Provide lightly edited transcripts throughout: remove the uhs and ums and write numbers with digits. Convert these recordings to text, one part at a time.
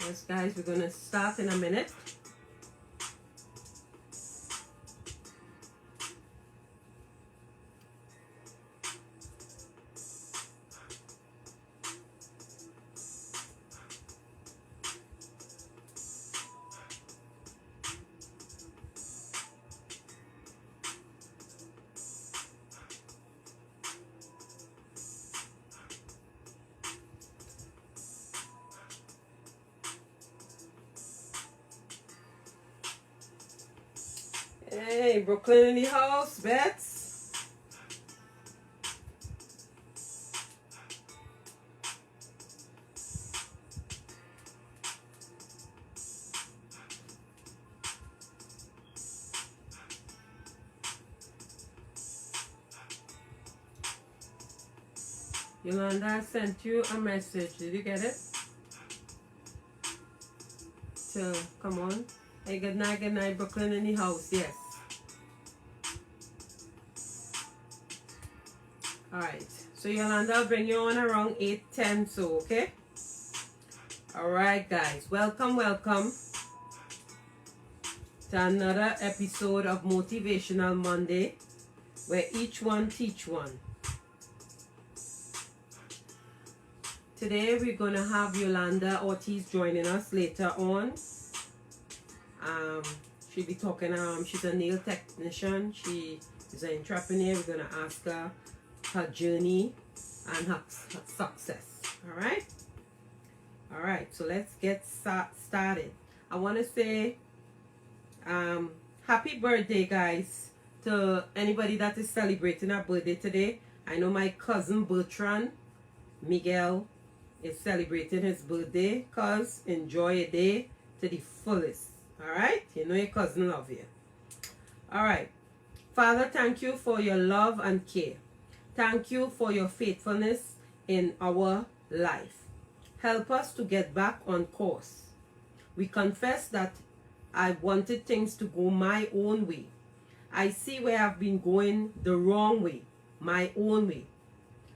Yes, guys, we're going to start in a minute. Hey, Brooklyn in the house, Bets. Yolanda sent you a message. Did you get it? So, come on. Hey, good night, Brooklyn in the house. Yes. Alright. So, Yolanda, I'll bring you on around 8:10, so, okay? Alright, guys. Welcome to another episode of Motivational Monday, where each one teach one. Today we're going to have Yolanda Ortiz joining us later on. She'll be talking, she's a nail technician. She is an entrepreneur. We're going to ask her her journey and her success. Alright, so let's get started. I want to say happy birthday, guys, to anybody that is celebrating a birthday today. I know my cousin Bertrand Miguel is celebrating his birthday. Cuz, enjoy your day to the fullest. Alright? You know your cousin love you. Alright. Father, thank you for your love and care. Thank you for your faithfulness in our life. Help us to get back on course. We confess that I wanted things to go my own way. I see where I've been going the wrong way, my own way.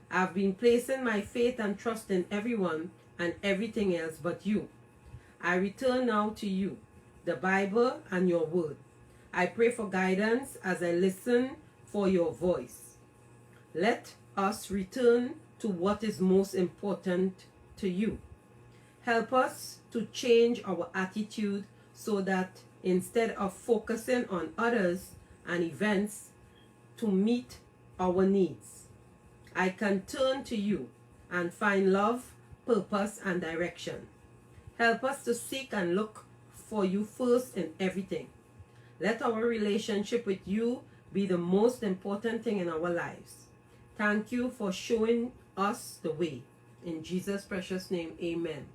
I've been placing my faith and trust in everyone and everything else but you. I return now to you, the Bible and your word. I pray for guidance as I listen for your voice. Let us return to what is most important to you. Help us to change our attitude so that instead of focusing on others and events to meet our needs, I can turn to you and find love, purpose, and direction. Help us to seek and look for you first in everything. Let our relationship with you be the most important thing in our lives. Thank you for showing us the way. In Jesus' precious name, amen.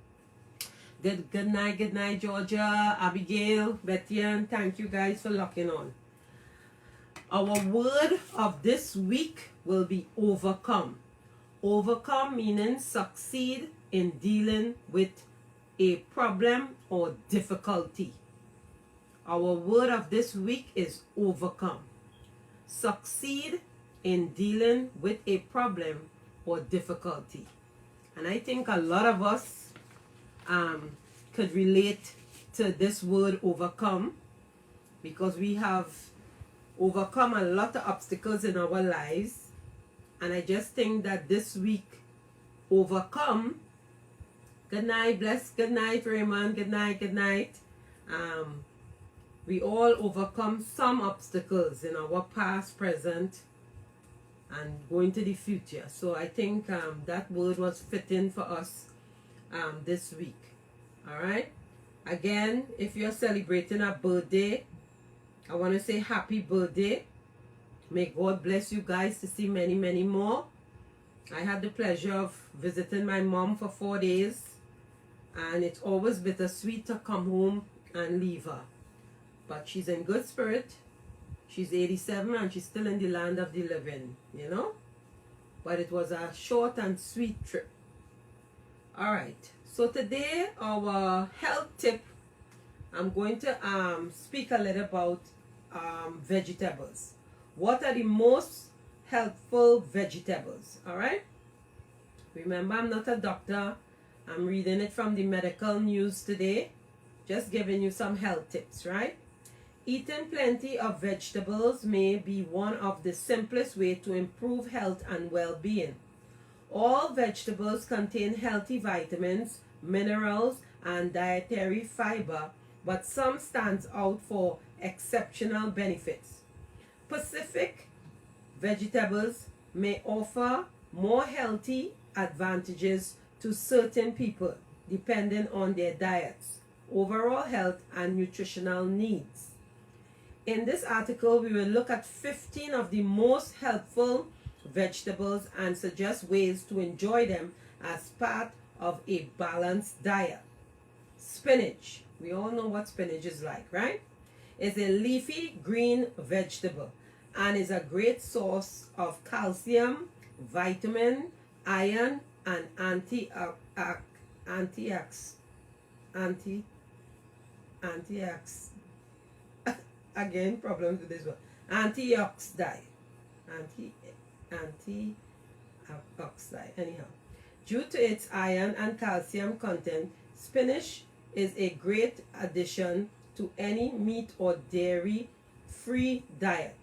Good night, Georgia, Abigail, Bettian. Thank you guys for locking on. Our word of this week will be overcome. Overcome meaning succeed in dealing with a problem or difficulty. Our word of this week is overcome. Succeed in dealing with a problem or difficulty. And I think a lot of us could relate to this word overcome, because we have overcome a lot of obstacles in our lives. And I just think that this week, overcome. Good night, bless. Good night, Raymond. Good night. We all overcome some obstacles in our past, present, and going to the future. So I think that word was fitting for us this week. All right. Again, if you're celebrating a birthday, I want to say happy birthday. May God bless you guys to see many, many more. I had the pleasure of visiting my mom for 4 days, and it's always bittersweet to come home and leave her. But she's in good spirit. She's 87 and she's still in the land of the living, you know. But it was a short and sweet trip. All right. So today, our health tip, I'm going to speak a little about vegetables. What are the most helpful vegetables? All right. Remember, I'm not a doctor. I'm reading it from the medical news today. Just giving you some health tips, right? Eating plenty of vegetables may be one of the simplest ways to improve health and well-being. All vegetables contain healthy vitamins, minerals, and dietary fiber, but some stands out for exceptional benefits. Specific vegetables may offer more healthy advantages to certain people depending on their diets, overall health, and nutritional needs. In this article, we will look at 15 of the most helpful vegetables and suggest ways to enjoy them as part of a balanced diet. Spinach. We all know what spinach is like, right? It's a leafy green vegetable and is a great source of calcium, vitamin, iron, and again, problems with this one. Antioxidant. Anyhow. Due to its iron and calcium content, spinach is a great addition to any meat or dairy-free diet.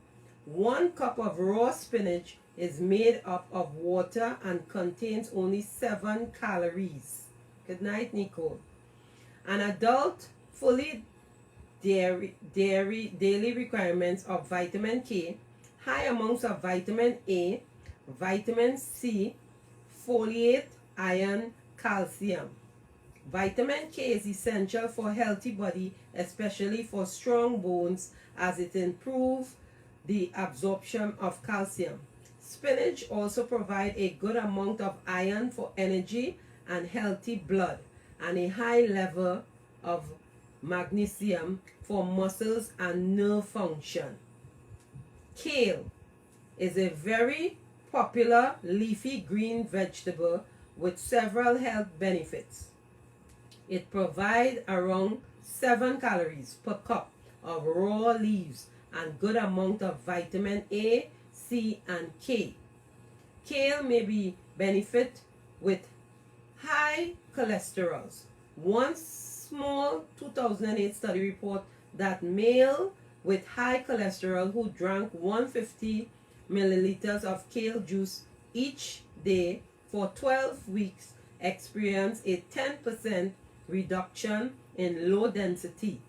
1 cup of raw spinach is made up of water and contains only 7 calories. Good night, Nicole. An adult fully daily requirements of vitamin K, high amounts of vitamin A, vitamin C, folate, iron, calcium. Vitamin K is essential for a healthy body, especially for strong bones, as it improves the absorption of calcium. Spinach also provides a good amount of iron for energy and healthy blood, and a high level of magnesium for muscles and nerve function. Kale is a very popular leafy green vegetable with several health benefits. It provides around 7 calories per cup of raw leaves and good amount of vitamin A, C, and K. Kale may be benefit with high cholesterol. One small 2008 study report that male with high cholesterol who drank 150 milliliters of kale juice each day for 12 weeks experienced a 10% reduction in low density.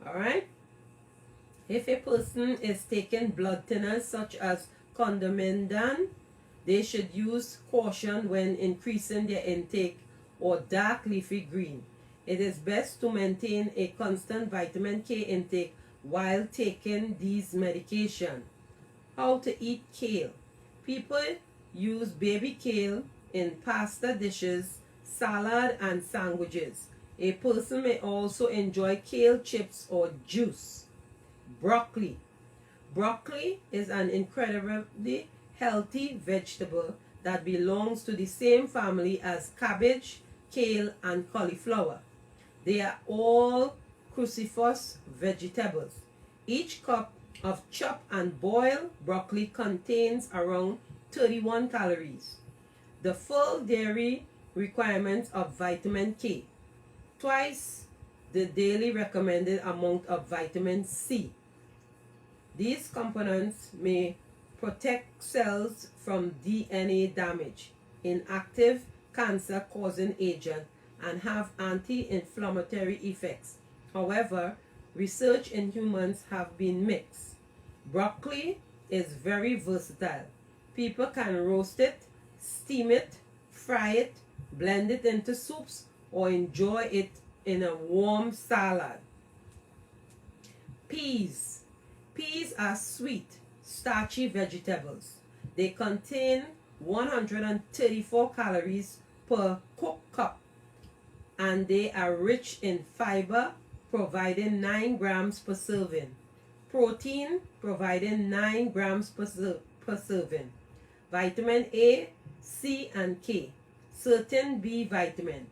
Alright? If a person is taking blood thinners such as Condamendin, they should use caution when increasing their intake or dark leafy green. It is best to maintain a constant vitamin K intake while taking these medications. How to eat kale. People use baby kale in pasta dishes, salad, and sandwiches. A person may also enjoy kale chips or juice. Broccoli. Broccoli is an incredibly healthy vegetable that belongs to the same family as cabbage, kale, and cauliflower. They are all cruciferous vegetables. Each cup of chopped and boiled broccoli contains around 31 calories. The full dairy requirements of vitamin K, twice the daily recommended amount of vitamin C. These components may protect cells from DNA damage, inactive cancer-causing agent, and have anti-inflammatory effects. However, research in humans have been mixed. Broccoli is very versatile. People can roast it, steam it, fry it, blend it into soups, or enjoy it in a warm salad. Peas. Peas are sweet, starchy vegetables. They contain 134 calories per cooked cup, and they are rich in fiber, providing 9 grams per serving. Protein, providing 9 grams per serving. Vitamin A, C, and K. Certain B vitamin.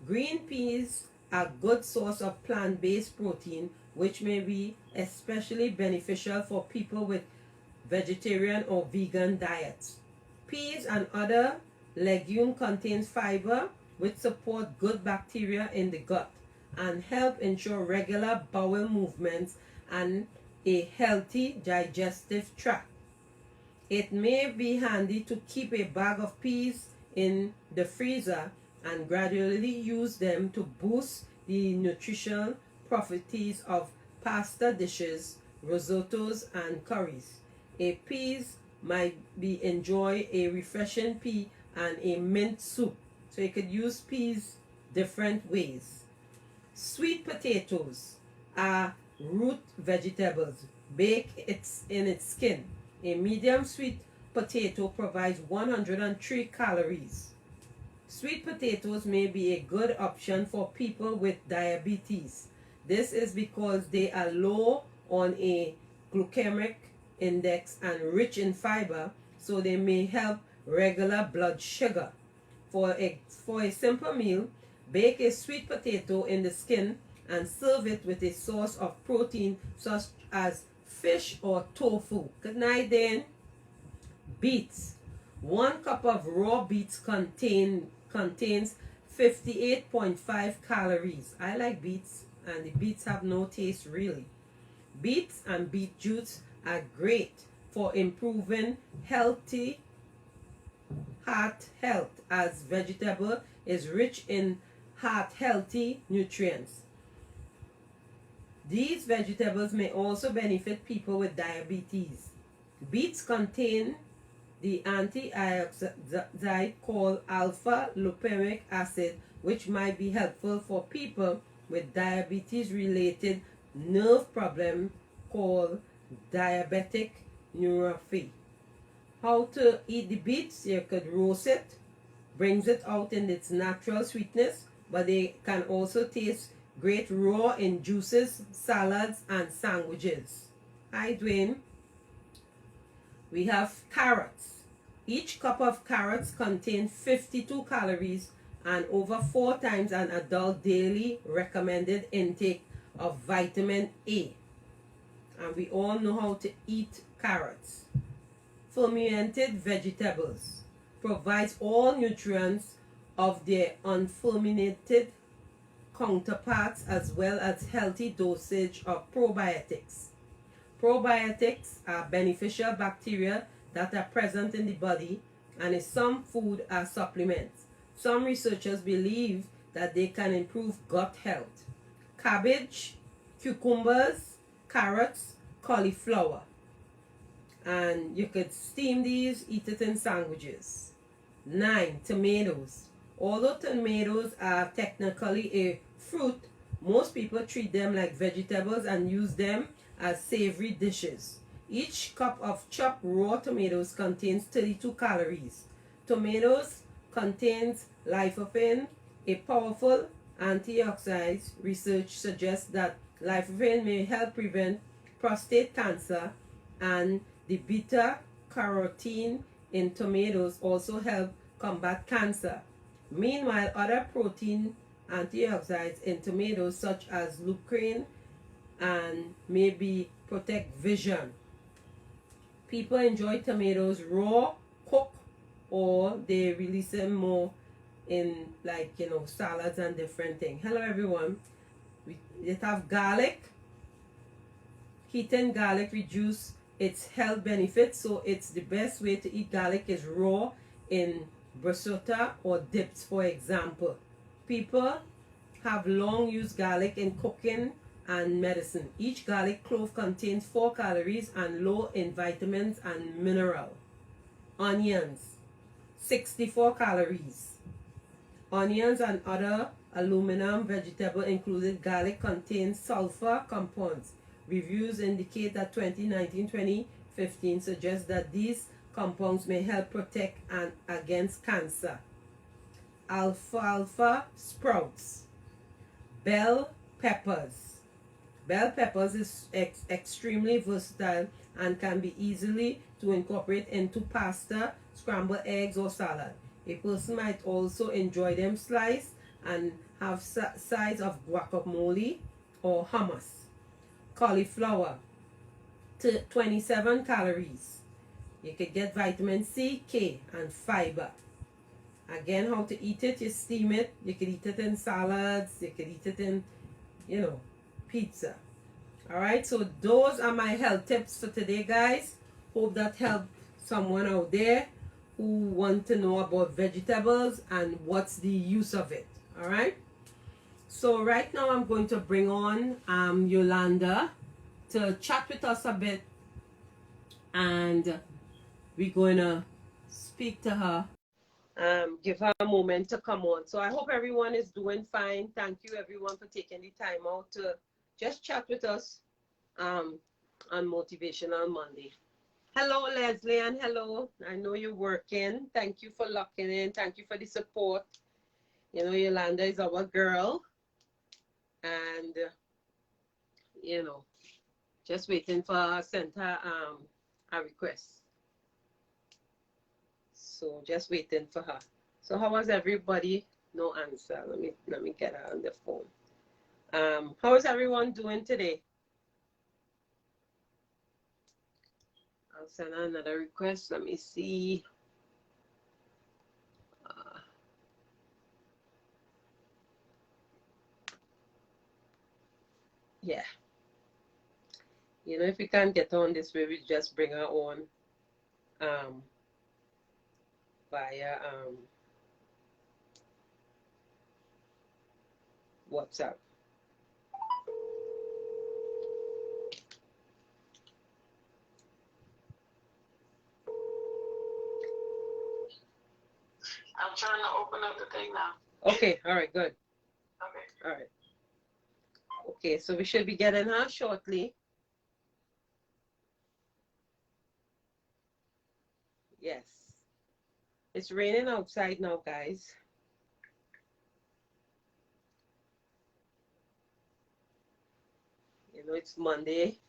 Green peas are a good source of plant-based protein, which may be especially beneficial for people with vegetarian or vegan diets. Peas and other legumes contain fiber, which support good bacteria in the gut and help ensure regular bowel movements and a healthy digestive tract. It may be handy to keep a bag of peas in the freezer and gradually use them to boost the nutritional properties of pasta dishes, risottos, and curries. A peas might be enjoy a refreshing pea and a mint soup. So you could use peas different ways. Sweet potatoes are root vegetables. Bake it in its skin. A medium sweet potato provides 103 calories. Sweet potatoes may be a good option for people with diabetes. This is because they are low on a glycemic index and rich in fiber, so they may help regular blood sugar. For a simple meal, bake a sweet potato in the skin and serve it with a source of protein such as fish or tofu. Good night then. Beets. 1 cup of raw beets contains 58.5 calories. I like beets, and the beets have no taste really. Beets and beet juice are great for improving healthy heart health, as vegetable is rich in heart healthy nutrients. These vegetables may also benefit people with diabetes. Beets contain the antioxidant called alpha-lipoic acid, which might be helpful for people with diabetes-related nerve problem called diabetic neuropathy. How to eat the beets? You could roast it, brings it out in its natural sweetness, but they can also taste great raw in juices, salads, and sandwiches. Hi, Dwayne. We have carrots. Each cup of carrots contains 52 calories and over 4 times an adult daily recommended intake of vitamin A. And we all know how to eat carrots. Fermented vegetables provides all nutrients of their unfermented counterparts, as well as healthy dosage of probiotics. Probiotics are beneficial bacteria that are present in the body, and in some food are supplements. Some researchers believe that they can improve gut health. Cabbage, cucumbers, carrots, cauliflower. And you could steam these, eat it in sandwiches. 9. Tomatoes. Although tomatoes are technically a fruit, most people treat them like vegetables and use them as savory dishes. Each cup of chopped raw tomatoes contains 32 calories. Tomatoes contains lycopene, a powerful antioxidant. Research suggests that lycopene may help prevent prostate cancer, and the beta-carotene in tomatoes also help combat cancer. Meanwhile, other protein antioxidants in tomatoes such as lutein and maybe protect vision. People enjoy tomatoes raw, cooked, or they release them more in salads and different things. Hello everyone. We have garlic. Heating garlic reduce its health benefits, so it's the best way to eat garlic is raw in bruschetta or dips, for example. People have long used garlic in cooking and medicine. Each garlic clove contains 4 calories and low in vitamins and mineral. Onions, 64 calories. Onions and other aluminum vegetable included garlic contains sulfur compounds. Reviews indicate that 2019-2015 suggest that these compounds may help protect and against cancer. Alfalfa sprouts. Bell peppers. Bell peppers is extremely versatile and can be easily to incorporate into pasta, scrambled eggs, or salad. A person might also enjoy them sliced and have sides of guacamole or hummus. Cauliflower, 27 calories. You could get vitamin C, K, and fiber. Again, how to eat it, you steam it. You could eat it in salads. You could eat it in, you know, pizza. All right, so those are my health tips for today, guys. Hope that helped someone out there who want to know about vegetables and what's the use of it. All right, so right now I'm going to bring on Yolanda to chat with us a bit, and we're going to speak to her, give her a moment to come on. So I hope everyone is doing fine. Thank you everyone for taking the time out to just chat with us on Motivational Monday. Hello, Leslie, and hello. I know you're working. Thank you for locking in. Thank you for the support. You know, Yolanda is our girl, and you know, just waiting for her send her a request. So just waiting for her. So how was everybody? No answer. Let me get her on the phone. How is everyone doing today? I'll send her another request. Let me see. Yeah. You know, if we can't get on this way, we just bring her on via WhatsApp. I'm trying to open up the thing now. Okay, all right, good. Okay. All right. Okay, so we should be getting her shortly. Yes. It's raining outside now, guys. You know, it's Monday.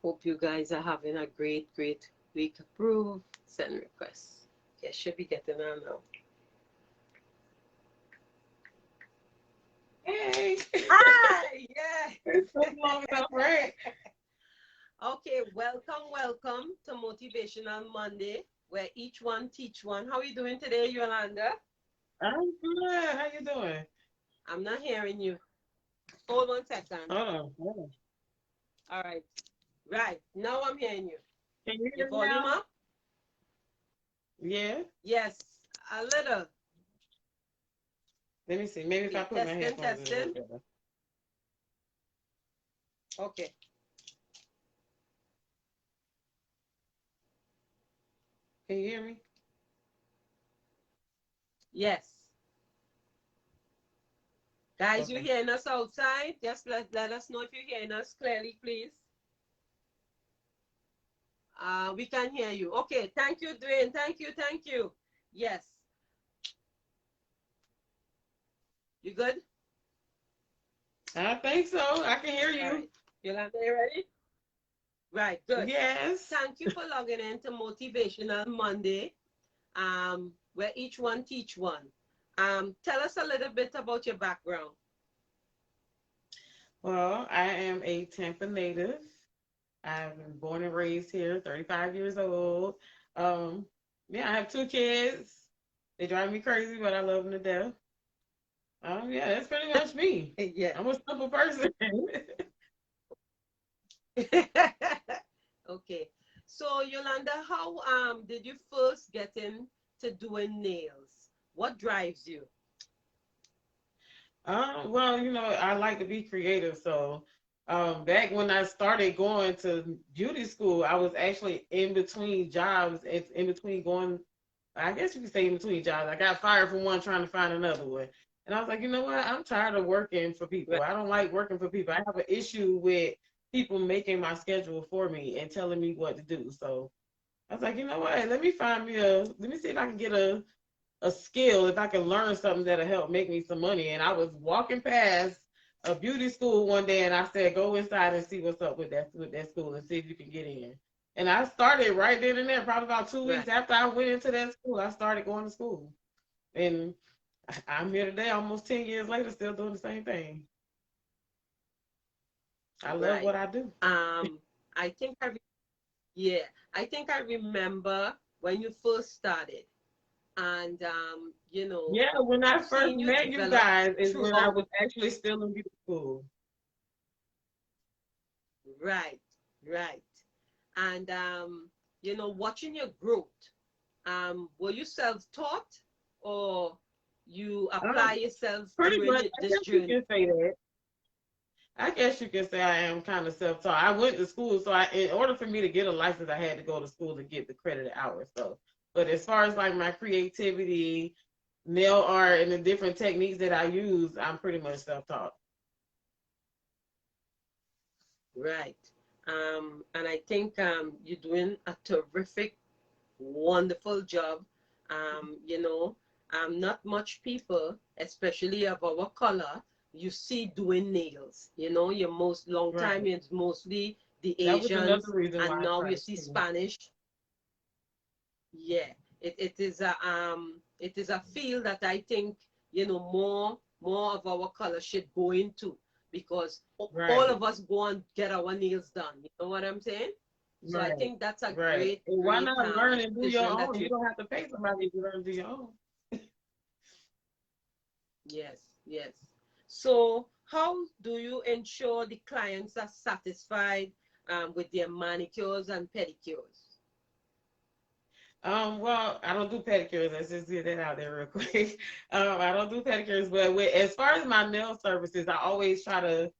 Hope you guys are having a great week. Approve, send requests. Okay, should be getting her now. Hey. Hi! Yeah! It's so long enough, right? Okay, welcome to Motivational Monday, where each one teach one. How are you doing today, Yolanda? I'm good. How you doing? I'm not hearing you. Hold 1 second. Hold on. All right. Right. Now I'm hearing you. Can you Your hear me volume now? up? Yeah. Yes. A little. Let me see. Maybe if I Okay. put my Testing, headphones in, it'll testing. work better. Okay. Can you hear me? Yes. Guys, you Okay. hearing us outside? Just let us know if you're hearing us clearly, please. We can hear you. Okay. Thank you, Dwayne. Thank you. Yes. You good? I think so. I can hear All you. right. Yolanda, you ready? Right. Good. Yes. Thank you for logging in to Motivational Monday, where each one teach one. Tell us a little bit about your background. Well, I am a Tampa native. I've been born and raised here, 35 years old. Um, yeah, I have 2 kids. They drive me crazy, but I love them to death. Yeah, that's pretty much me. Yeah. I'm a simple person. Okay. So Yolanda, how did you first get into doing nails? What drives you? Well, I like to be creative. So, back when I started going to beauty school, I was actually in between jobs. It's in between going, I guess you could say in between jobs. I got fired from one, trying to find another one. And I was like, you know what? I'm tired of working for people. Right. I don't like working for people. I have an issue with people making my schedule for me and telling me what to do. So I was like, you know what? Let me see if I can get a skill, if I can learn something that'll help make me some money. And I was walking past a beauty school one day and I said, go inside and see what's up with that school and see if you can get in. And I started right then and there, probably about 2 weeks Right. after I went into that school, I started going to school. And I'm here today, almost 10 years later, still doing the same thing. I love Right. what I do. I think I remember when you first started. and Yeah, when I I've first seen you met you develop guys is when I throughout. was actually still in beauty school. Right, right. And watching your growth. Were you self-taught, or you apply Um, yourself Pretty during much, I this guess you journey? can say that. I guess you can say I am kind of self-taught. I went to school, so in order for me to get a license, I had to go to school to get the credited hours. So, but as far as like my creativity, nail art, and the different techniques that I use, I'm pretty much self-taught. Right. And I think you're doing a terrific, wonderful job. Not much people, especially of our color, you see doing nails. Your most long time Right. is mostly the That was another Asians, reason and why I now you tried see school. Spanish. Yeah, it is a field that I think more of our color should go into, because all Right. of us go and get our nails done. You know what I'm saying? So I Right. think that's a Right. great, And why great not learn and do your decision that own? you. You don't have to pay somebody to learn and do your own. Yes, yes. So how do you ensure the clients are satisfied with their manicures and pedicures? Well, I don't do pedicures. Let's just get that out there real quick. I don't do pedicures, but as far as my nail services, I always try to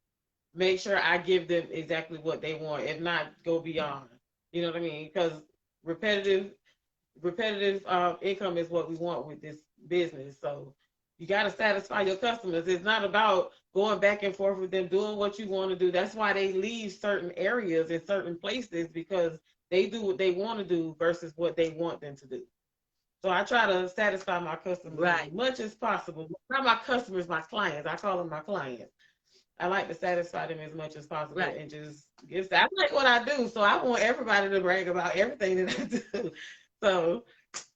make sure I give them exactly what they want, if not go beyond. You know what I mean? Because repetitive, repetitive income is what we want with this business. So you got to satisfy your customers. It's not about going back and forth with them doing what you want to do. That's why they leave certain areas and certain places, because they do what they want to do versus what they want them to do. So I try to satisfy my customers as Right, much as possible. Not my customers, my clients. I call them my clients. I like to satisfy them as much as possible right. and just give. I like what I do, so I want everybody to brag about everything that I do. So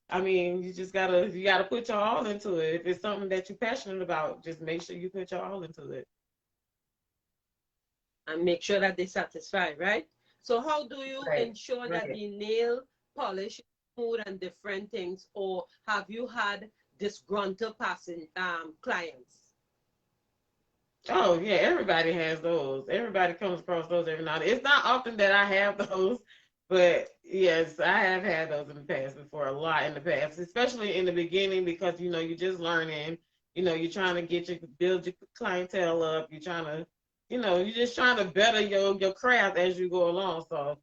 I mean, you gotta put your all into it. If it's something that you're passionate about, just make sure you put your all into it. And make sure that they're satisfied, right? So how do you Right. ensure that Right. the nail polish is smooth and different things, or have you had disgruntled passing clients? Oh yeah, everybody has those. Everybody comes across those every now and then. It's not often that I have those, but yes, I have had those in the past before, a lot in the past, especially in the beginning, because you're just learning. You're trying to build your clientele up. You're trying to, you're just trying to better your craft as you go along. So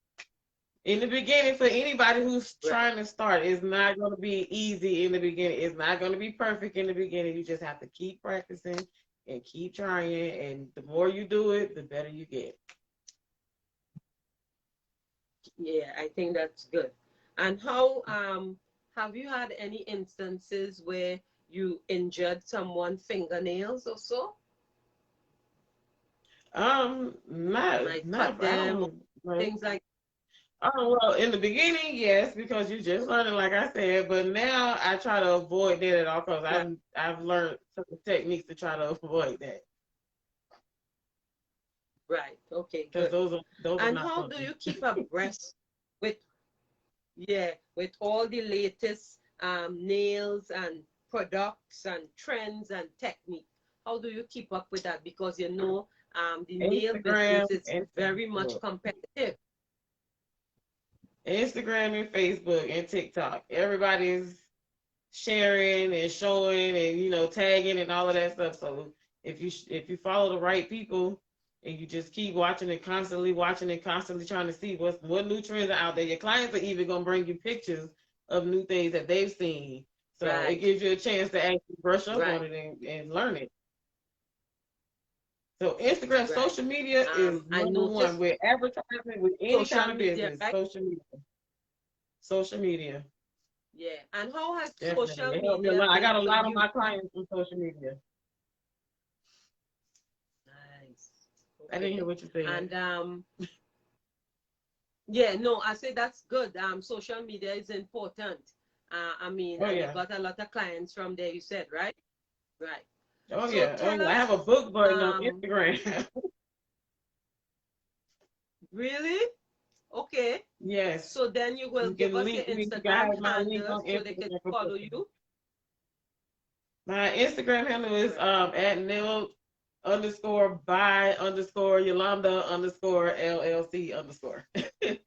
in the beginning, for anybody who's Right. trying to start, it's not going to be easy in the beginning. It's not going to be perfect in the beginning. You just have to keep practicing and keep trying. And the more you do it, the better you get. Yeah, I think that's good. And how have you had any instances where you injured someone's fingernails or so? Not, Like cut I them or don't know. things like. Oh, well, in the beginning, yes, because you're just learning, like I said. But now I try to avoid that at all costs. Right, I've learned some techniques to try to avoid that, right. Okay, because good. those are And not how do fun. you keep abreast with, yeah, with all the latest nails and products and trends and technique? How do you keep up with that? Because the nail Instagram business is and very much Facebook. competitive. Instagram and Facebook and TikTok. Everybody's sharing and showing and tagging and all of that stuff. So if you follow the right people and you just keep watching and constantly trying to see what new trends are out there, your clients are even gonna bring you pictures of new things that they've seen. So it Right, gives you a chance to actually brush up on right, it and learn it. So Instagram, right. social media is I number one noticed with advertising with any kind social of media, business. right? Social media. Social media. Yeah. And how has Definitely. social It helped me a media lot. I got been a for lot of you? my clients from social media. Nice. I didn't hear Okay. what you said. And yeah, no, I say that's good. Social media is important. I mean, Oh and you yeah. got a lot of clients from there, you said, right? Right. Oh So yeah. Oh tell yeah. I have us, a book button on um, Instagram. really? Okay. Yes. So then you will You give can us your link me. You can Instagram have my link handle on so they can Instagram for follow booking. you. My Instagram handle is at nail underscore by underscore Yolanda underscore LLC underscore. A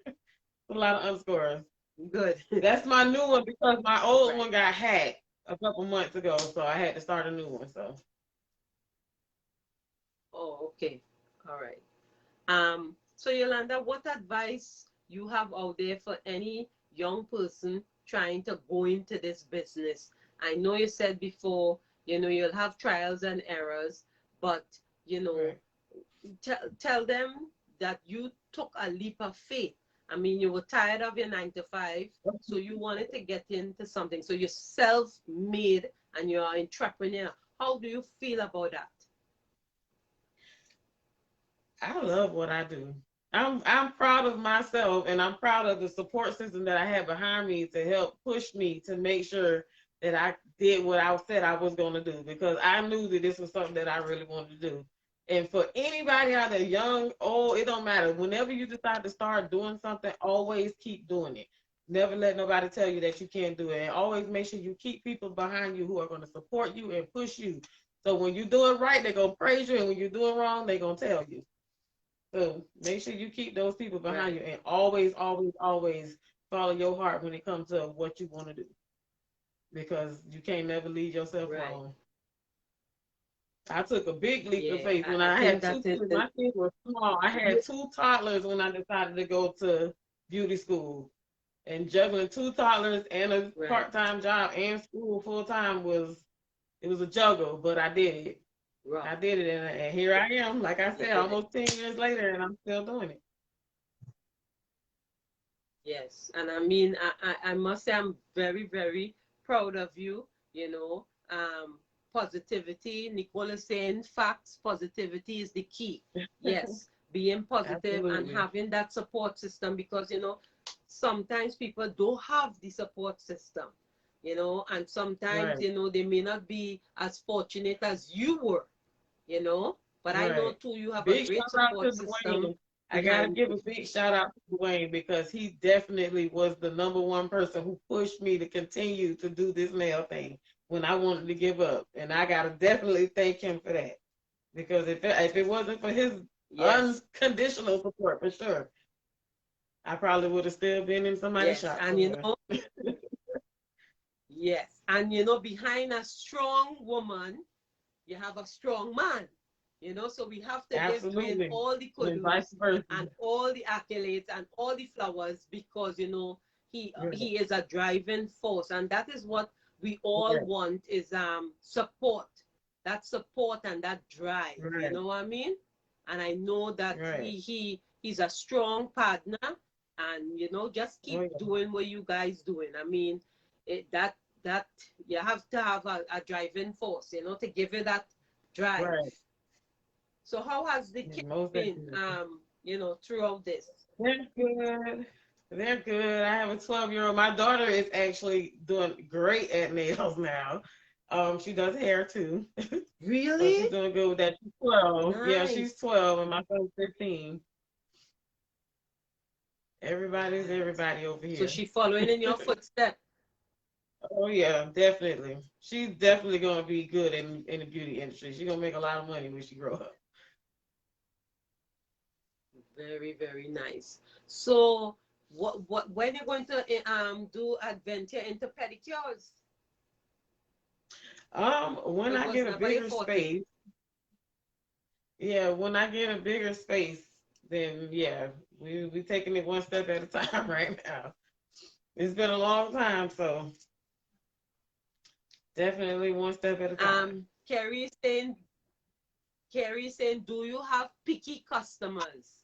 lot of underscores. Good. That's my new one because my old Right. one got hacked a couple months ago, so I had to start a new one. So Oh, okay. All right. So Yolanda, what advice you have out there for any young person trying to go into this business? I know you said before, you'll have trials and errors, but you know, right. tell them that you took a leap of faith. I mean, you were tired of your 9 to 5, so you wanted to get into something. So you're self-made and you're an entrepreneur. How do you feel about that? I love what I do. I'm proud of myself and I'm proud of the support system that I had behind me to help push me to make sure that I did what I said I was going to do because I knew that this was something that I really wanted to do. And for anybody out there, young, old, it don't matter. Whenever you decide to start doing something, always keep doing it. Never let nobody tell you that you can't do it. And always make sure you keep people behind you who are going to support you and push you. So when you do it right, they're going to praise you. And when you do it wrong, they're going to tell you. So make sure you keep those people behind Right, you and always, always, always follow your heart when it comes to what you want to do because you can't never lead yourself right. wrong. I took a big leap of Yeah, faith when I I think had that two is, kids. My kids were small. I you, had two toddlers when I decided to go to beauty school. And juggling two toddlers and a right, part-time job and school full-time was a juggle, but I did it. rough. I did it, and here I am. Like I You said, did it. almost 10 years later, and I'm still doing it. Yes, and I mean, I must say I'm very, very proud of you. You know, positivity. Nicole is saying facts. Positivity is the key. Yes, being positive and Absolutely. having that support system because sometimes people don't have the support system. And sometimes Right. they may not be as fortunate as you were. But I know Right. too you have a Big great shout out to support system Dwayne. I gotta behind give you. a big shout out to Dwayne because he definitely was the number one person who pushed me to continue to do this nail thing when I wanted to give up. And I gotta definitely thank him for that. Because if it wasn't for his Yes. unconditional support for sure, I probably would have still been in somebody's Yes, shop and somewhere. yes, and behind a strong woman, you have a strong man. So we have to give Dwayne Absolutely. all the And vice kudos versa. and all the accolades and all the flowers because Right. he is a driving force, and that is what we all Right. want is support, that support and that drive. You Right. know what I mean? And I know that Right. he's a strong partner, and just Oh, keep yeah. doing what you guys doing. I mean, that you have to have a driving force, to give you that drive. Right. So how has the Yeah, kids most been, definitely. throughout this? They're good. They're good. I have a 12-year-old. My daughter is actually doing great at nails now. She does hair too. So Really? she's doing good with that. She's 12. Yeah, she's Nice. 12 and my son's 15. Everybody's Nice. everybody over So here. she following in your footsteps. Oh yeah, definitely. She's definitely gonna be good in the beauty industry. She's gonna make a lot of money when she grow up. Very, very nice. So what when you're going to do adventure into pedicures? When It I was get a never your bigger forte. space, yeah, when I get a bigger space, then yeah, we taking it one step at a time right now. It's been a long time, so definitely one step at a time. Carrie is saying, do you have picky customers?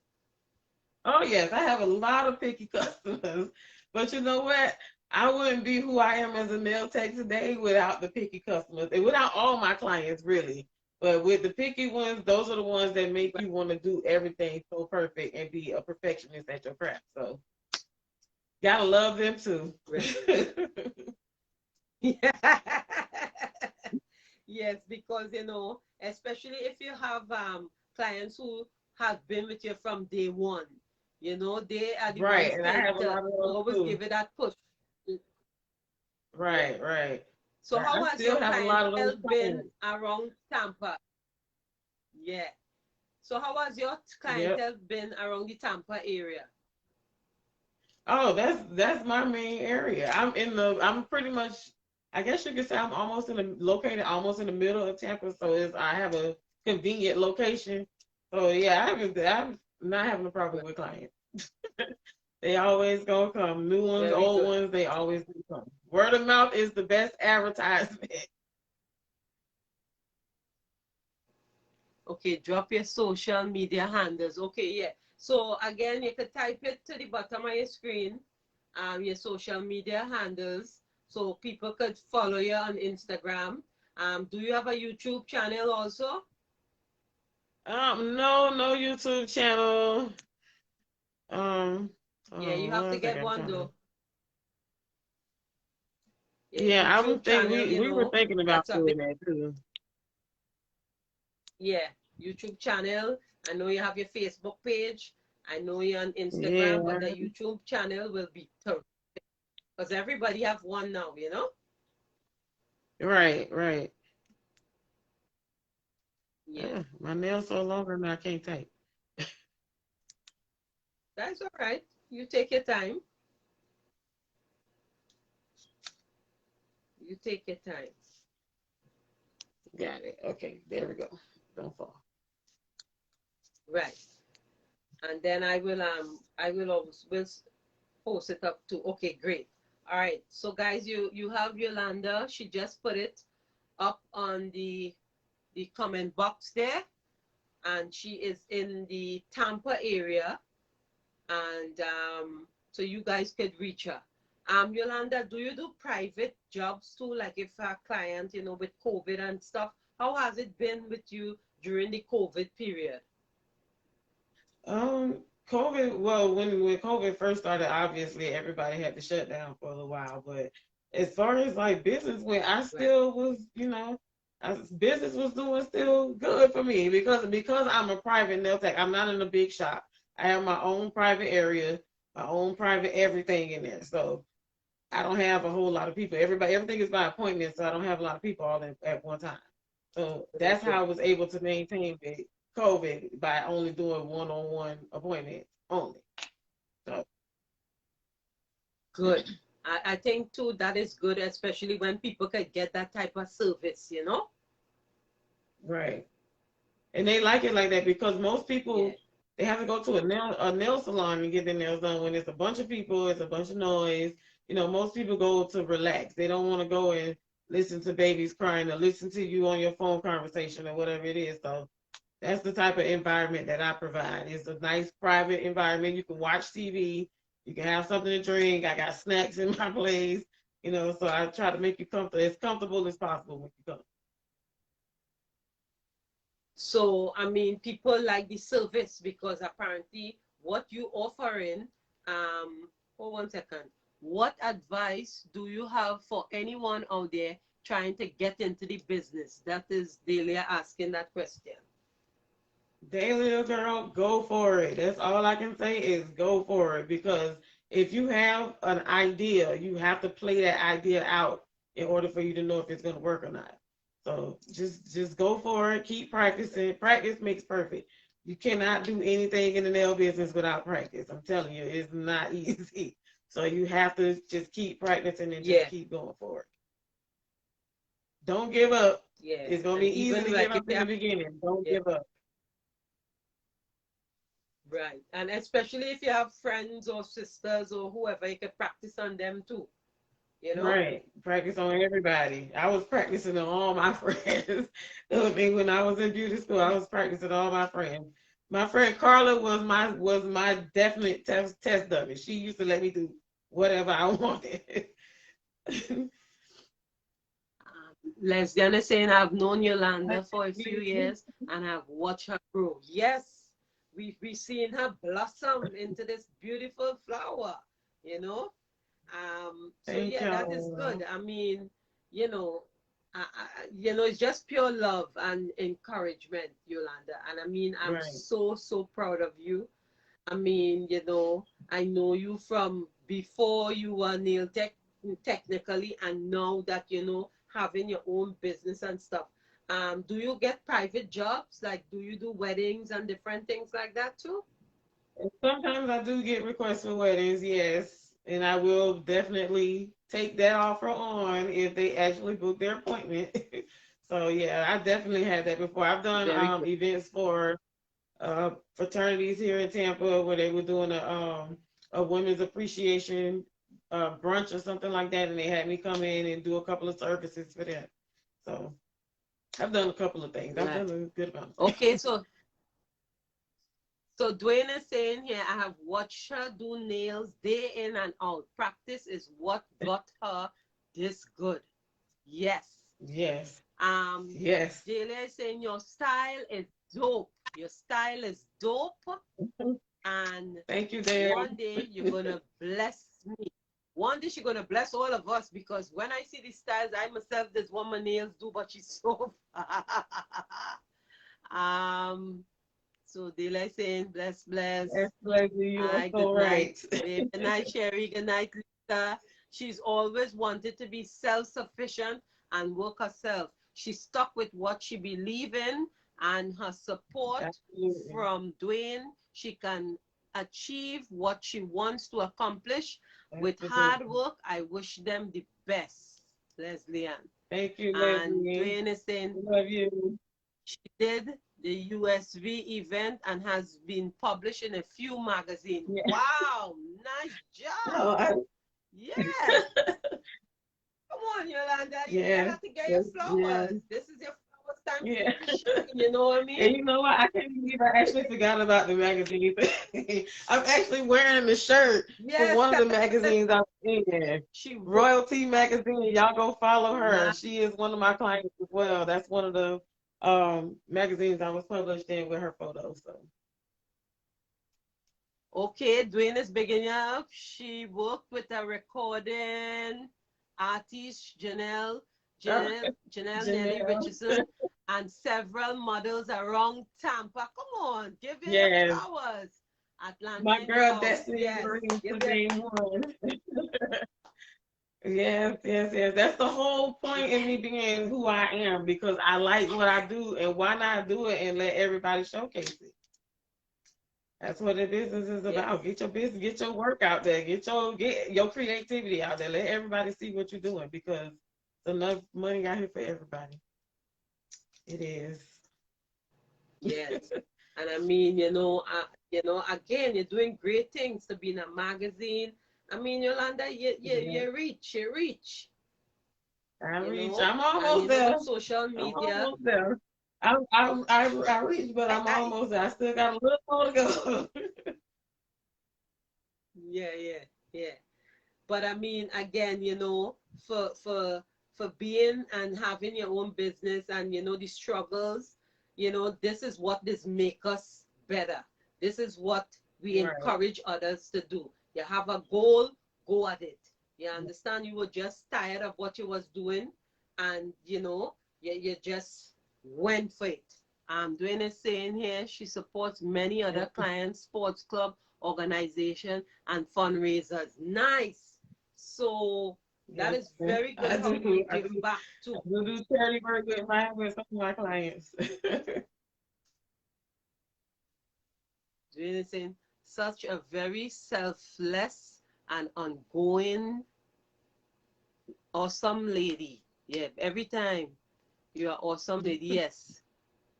Oh yes, I have a lot of picky customers, but you know what? I wouldn't be who I am as a nail tech today without the picky customers and without all my clients really. But with the picky ones, those are the ones that make you want to do everything so perfect and be a perfectionist at your craft. So gotta love them too. Right. Yes, because especially if you have clients who have been with you from day one, they are the Right, ones and I to, have a to lot of those always too. give it that push. Yeah. Right, right. So how I has still your have a lot of those clientele been plans. around Tampa? Yeah. So how has your Yep. clientele been around the Tampa area? Oh, that's my main area. I'm pretty much, I guess you could say I'm almost located almost in the middle of Tampa, so I have a convenient location. So yeah, I'm not having a problem Right. with clients. They always gonna come. New ones, Very old good. ones, they always do come. Word of mouth is the best advertisement. Okay, drop your social media handles. Okay, yeah. So again, you could type it to the bottom of your screen, your social media handles, so people could follow you on Instagram. Do you have a YouTube channel also? No YouTube channel. Um, Yeah, you what have to was I get got one trying to? though. Yeah, Yeah, I was YouTube think channel, we were thinking about that's a big, doing that too. yeah, YouTube channel. I know you have your Facebook page. I know you're on Instagram, but Yeah, the YouTube channel will be terrific because everybody have one now, you know? right. Yeah, My nails so longer now I can't type. that's all right. You take your time. You take your time. Got it. Okay, there we go. Don't fall. Right. And then I will always will post it up too. Okay, great. All right. So guys, you have Yolanda. She just put it up on the comment box there, and she is in the Tampa area, and so you guys could reach her. Yolanda, do you do private jobs too? Like if a client, with COVID and stuff, how has it been with you during the COVID period? COVID. Well, when COVID first started, obviously everybody had to shut down for a little while. But as far as like business went, I Right. still was, business was doing still good for me because I'm a private nail tech. I'm not in a big shop. I have my own private area, my own private everything in there. So I don't have a whole lot of people. Everything is by appointment, so I don't have a lot of people all at one time. So Very that's how I good. was able to maintain with COVID by only doing one-on-one appointments only. So Good. I think too that is good, especially when people could get that type of service. right, and they like it like that because most Yeah. people they have to go to a nail salon and get their nails done when it's a bunch of people, it's a bunch of noise. Most people go to relax. They don't want to go and listen to babies crying or listen to you on your phone conversation or whatever it is. So that's the type of environment that I provide. It's a nice private environment. You can watch TV. You can have something to drink. I got snacks in my place. So I try to make you comfortable as possible when you come. So I mean, people like the service because apparently what you offering. Hold 1 second. What advice do you have for anyone out there trying to get into the business? That is Delia asking that question. Daily little girl, go for it. That's all I can say is go for it because if you have an idea, you have to play that idea out in order for you to know if it's going to work or not. So just go for it. Keep practicing. Practice makes perfect. You cannot do anything in the nail business without practice. I'm telling you, it's not easy. So you have to just keep practicing and just Yeah, keep going for it. Don't give up. yeah. It's going to And be easy even to give like if up you in the have, beginning. Don't yeah, give up. right. And especially if you have friends or sisters or whoever, you can practice on them too, you know? Right. Practice on everybody. I was practicing on all my friends. I mean, when I was in beauty school, I was practicing on all my friends. My friend Carla was my definite test dummy. She used to let me do whatever I wanted. Lesbian is saying I've known Yolanda for a few years and I've watched her grow. Yes, we've seen her blossom into this beautiful flower, you know. So Thank yeah, that is good. y'all. I mean, you know, it's just pure love and encouragement, Yolanda. And I mean, I'm Right. so proud of you. I mean, I know you from before you were nail technically, and now that having your own business and stuff. Do you get private jobs? Like, do you do weddings and different things like that too? Sometimes I do get requests for weddings, yes, and I will definitely take that offer on if they actually book their appointment. So yeah, I definitely had that before. I've done Very good. events for fraternities here in Tampa where they were doing a women's appreciation brunch or something like that, and they had me come in and do a couple of services for them. So I've done a couple of things. I've Right. done a good amount. Okay, so Dwayne is saying here, I have watched her do nails day in and out. Practice is what got her this good. Yes. Yes, Um, yes. Jayla is saying your style is dope. Your style is dope. And Thank you, Dan. one day you're gonna bless me. One day she's gonna bless all of us because when I see these styles, I myself this woman nails do, but she's so um so daylight saying bless, bless. Yes, Leslie, you are Hi, so good night. right. Babe. Good night, Sherry. Good night, Lisa. She's always wanted to be self-sufficient and work herself. She stuck with what she believes in and her support Absolutely. from Dwayne. She can achieve what she wants to accomplish. With hard Absolutely. work, I wish them the best, Leslie Ann. Thank you, And Leslie. Dwayne is saying Love you. she did the USV event and has been published in a few magazines. Yeah. Wow, nice No, job. Yes. Come on, Yolanda. You yes, have to get your yes, yes, flowers. This is your flowers time for yeah. you to shine. You know what I mean? And you know what? I can't believe I actually forgot about the magazine. I'm actually wearing the shirt for Yes. one of the magazines I was in. She wrote. Royalty Magazine. Y'all go follow her. Nah. She is one of my clients as well. That's one of the magazines I was published in with her photos. So Okay, Dwayne is bigging up. She worked with a recording artist, Janelle Nelly Janelle. Richardson, and several models around Tampa. Come on, give her your Yes. flowers. Atlanta My in the girl house. Destiny Yes. Marine Give for her. name one. Yes, yes, yes. That's the whole point in me being who I am because I like what I do, and why not do it and let everybody showcase it? That's what the business is Yes. about. Get your business, get your work out there, get your creativity out there. Let everybody see what you're doing because there's enough money out here for everybody. It is. Yes. And I mean, again, you're doing great things to be in a magazine. I mean, Yolanda, Yeah. you reach. I You reach. know, I'm and almost you know, there. with social I'm media, almost there. I reach, but I'm I almost there. I still got a little more to go. yeah, yeah, yeah. But I mean, again, for being and having your own business and the struggles, this is what this make us better. This is what we Right. encourage others to do. You have a goal, go at it. You understand? You were just tired of what you was doing, and you just went for it. Dwayne is saying here she supports many other clients, sports club, organization, and fundraisers. Nice. So that Yes, is very good I how you do. I give do. back I too. do charity work with some of my clients. Really saying such a very selfless and ongoing, awesome lady. Yeah, every time you are awesome lady. Yes.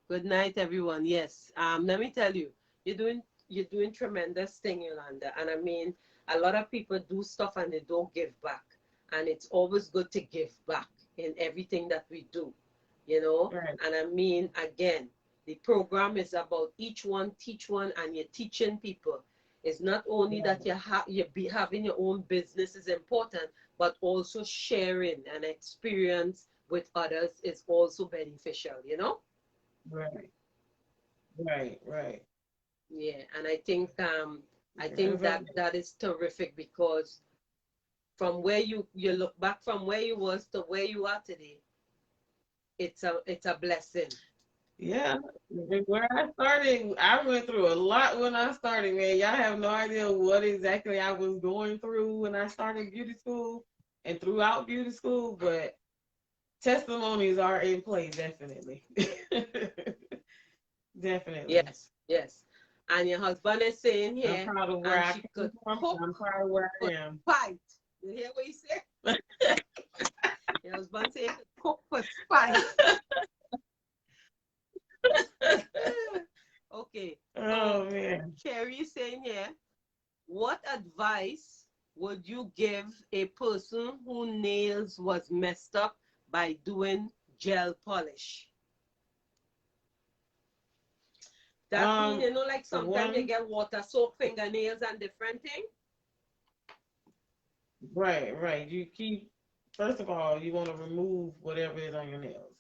Good night, everyone. Yes. Let me tell you, you're doing tremendous thing, Yolanda. And I mean, a lot of people do stuff and they don't give back. And it's always good to give back in everything that we do, you know. Right. And I mean, again, the program is about each one teach one, and you're teaching people. It's not only that Right. you be having your own business is important, but also sharing an experience with others is also beneficial, you know. Right. Right. Right. Yeah, and I think Yes, that is terrific because from where you look back from where you was to where you are today, it's a blessing. yeah. Where I started, I went through a lot when I started, man. Y'all have no idea what exactly I was going through when I started beauty school and throughout beauty school, but testimonies are in play, definitely. Definitely. Yes, yes. And your husband is saying I'm here, proud of where and I she came could from. cook I'm proud of where I for am. spite. You hear what he said? Your husband said cook for spite. Okay, so Oh man. Carrie is saying here, what advice would you give a person whose nails was messed up by doing gel polish? That mean, Um, like the sometimes you one, get water soaked fingernails and different thing. right, right. You keep, first of all, you want to remove whatever is on your nails.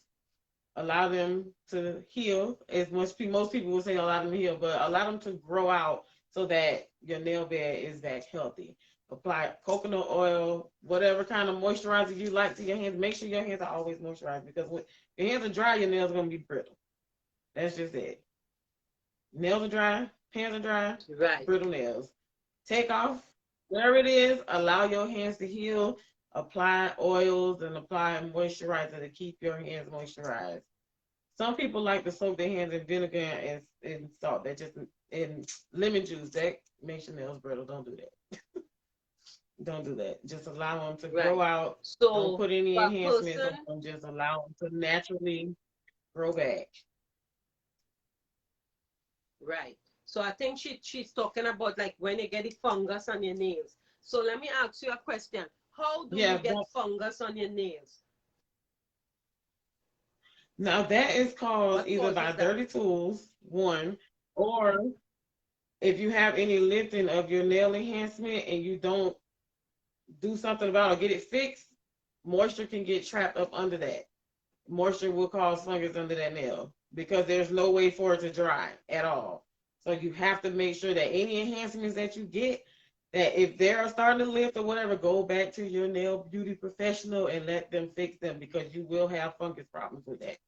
Allow them to heal as much. Most people will say allow them to heal, but allow them to grow out so that your nail bed is back healthy. Apply coconut oil, whatever kind of moisturizer you like to your hands. Make sure your hands are always moisturized because when your hands are dry, your nails are gonna be brittle. That's just it. Nails are dry, hands are dry, Right. brittle nails. Take off wherever it is, allow your hands to heal, apply oils and apply moisturizer to keep your hands moisturized. Some people like to soak their hands in vinegar and salt. That just in lemon juice that makes your nails brittle. Don't do that. Don't do that. Just allow them to grow Right. out. Don't So put any for a enhancements on person, them. Just allow them to naturally grow back. right. So I think she's talking about like when you get the fungus on your nails. So let me ask you a question. How do you Yeah, get fungus on your nails? now that is caused What either by causes that? dirty tools, one, or if you have any lifting of your nail enhancement and you don't do something about it or get it fixed, moisture can get trapped up under that. Moisture will cause fungus under that nail because there's no way for it to dry at all. So you have to make sure that any enhancements that you get, that if they're starting to lift or whatever, go back to your nail beauty professional and let them fix them because you will have fungus problems with that.